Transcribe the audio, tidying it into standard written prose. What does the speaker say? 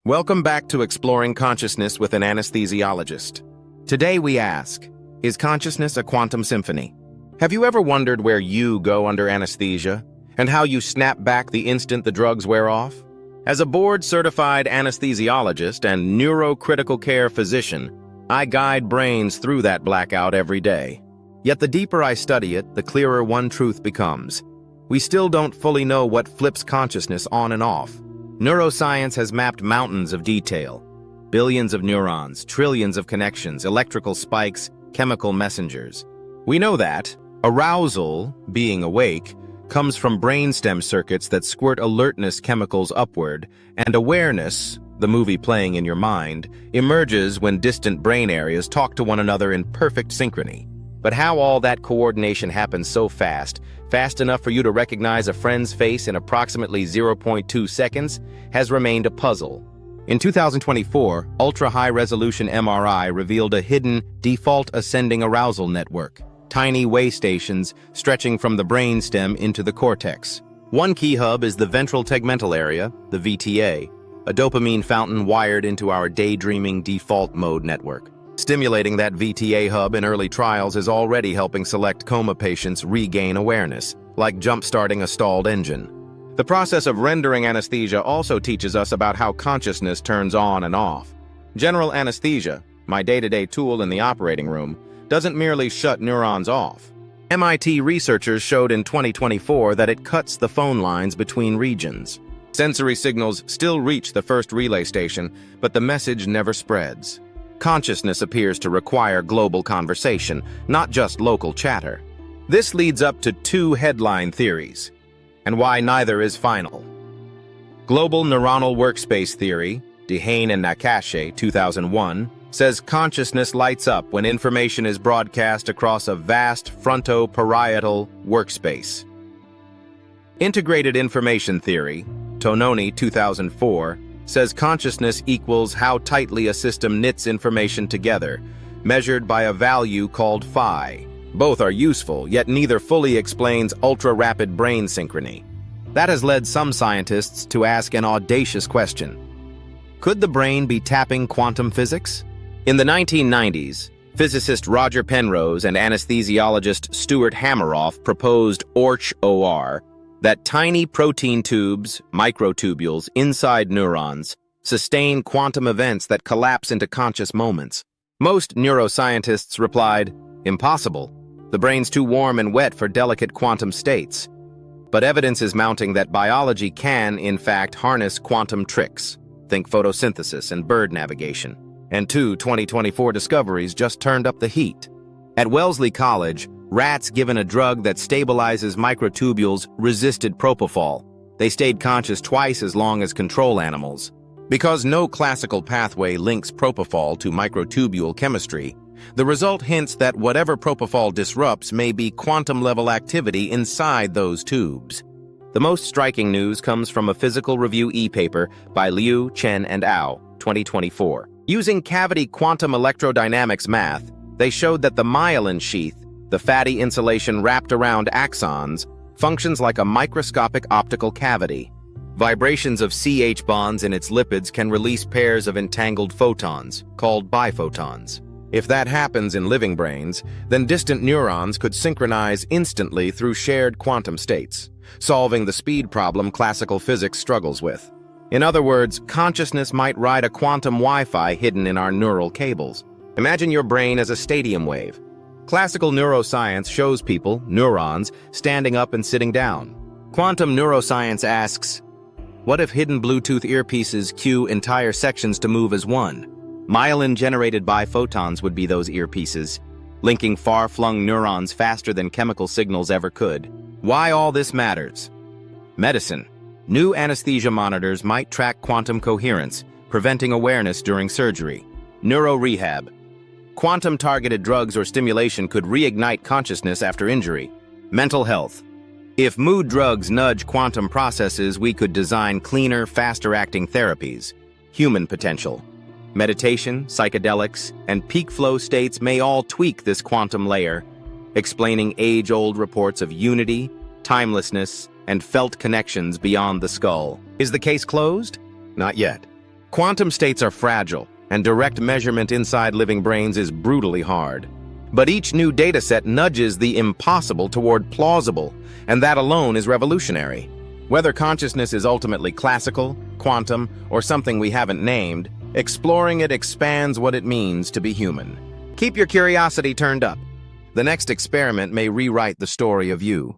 Welcome back to Exploring Consciousness with an Anesthesiologist. Today we ask, is consciousness a quantum symphony? Have you ever wondered where you go under anesthesia and how you snap back the instant the drugs wear off? As a board-certified anesthesiologist and neuro-critical-care physician, I guide brains through that blackout every day. Yet the deeper I study it, the clearer one truth becomes. We still don't fully know what flips consciousness on and off. Neuroscience has mapped mountains of detail. Billions of neurons, trillions of connections, electrical spikes, chemical messengers. We know that arousal, being awake, comes from brainstem circuits that squirt alertness chemicals upward, and awareness, the movie playing in your mind, emerges when distant brain areas talk to one another in perfect synchrony. But how all that coordination happens so fast enough for you to recognize a friend's face in approximately 0.2 seconds, has remained a puzzle. In 2024, ultra-high-resolution MRI revealed a hidden, default ascending arousal network, tiny way stations stretching from the brainstem into the cortex. One key hub is the ventral tegmental area, the VTA, a dopamine fountain wired into our daydreaming default mode network. Stimulating that VTA hub in early trials is already helping select coma patients regain awareness, like jump-starting a stalled engine. The process of rendering anesthesia also teaches us about how consciousness turns on and off. General anesthesia, my day-to-day tool in the operating room, doesn't merely shut neurons off. MIT researchers showed in 2024 that it cuts the phone lines between regions. Sensory signals still reach the first relay station, but the message never spreads. Consciousness appears to require global conversation, not just local chatter. This leads up to two headline theories, and why neither is final. Global neuronal workspace theory, Dehaene and Nakache, 2001, says consciousness lights up when information is broadcast across a vast frontoparietal workspace. Integrated information theory, Tononi, 2004, says consciousness equals how tightly a system knits information together, measured by a value called phi. Both are useful, yet neither fully explains ultra-rapid brain synchrony. That has led some scientists to ask an audacious question. Could the brain be tapping quantum physics? In the 1990s, physicist Roger Penrose and anesthesiologist Stuart Hameroff proposed OR, that tiny protein tubes, microtubules, inside neurons, sustain quantum events that collapse into conscious moments. Most neuroscientists replied, impossible. The brain's too warm and wet for delicate quantum states. But evidence is mounting that biology can, in fact, harness quantum tricks. Think photosynthesis and bird navigation. And two 2024 discoveries just turned up the heat. At Wellesley College, rats given a drug that stabilizes microtubules resisted propofol. They stayed conscious twice as long as control animals. Because no classical pathway links propofol to microtubule chemistry, the result hints that whatever propofol disrupts may be quantum-level activity inside those tubes. The most striking news comes from a Physical Review e-paper by Liu, Chen, and Ao, 2024. Using cavity quantum electrodynamics math, they showed that the myelin sheath, the fatty insulation wrapped around axons, functions like a microscopic optical cavity. Vibrations of CH bonds in its lipids can release pairs of entangled photons, called biphotons. If that happens in living brains, then distant neurons could synchronize instantly through shared quantum states, solving the speed problem classical physics struggles with. In other words, consciousness might ride a quantum Wi-Fi hidden in our neural cables. Imagine your brain as a stadium wave. Classical neuroscience shows people, neurons, standing up and sitting down. Quantum neuroscience asks, what if hidden Bluetooth earpieces cue entire sections to move as one? Myelin-generated biphotons would be those earpieces, linking far-flung neurons faster than chemical signals ever could. Why all this matters? Medicine. New anesthesia monitors might track quantum coherence, preventing awareness during surgery. Neuro-rehab. Quantum-targeted drugs or stimulation could reignite consciousness after injury. Mental health. If mood drugs nudge quantum processes, we could design cleaner, faster-acting therapies. Human potential. Meditation, psychedelics, and peak flow states may all tweak this quantum layer, explaining age-old reports of unity, timelessness, and felt connections beyond the skull. Is the case closed? Not yet. Quantum states are fragile, and direct measurement inside living brains is brutally hard. But each new dataset nudges the impossible toward plausible, and that alone is revolutionary. Whether consciousness is ultimately classical, quantum, or something we haven't named, exploring it expands what it means to be human. Keep your curiosity turned up. The next experiment may rewrite the story of you.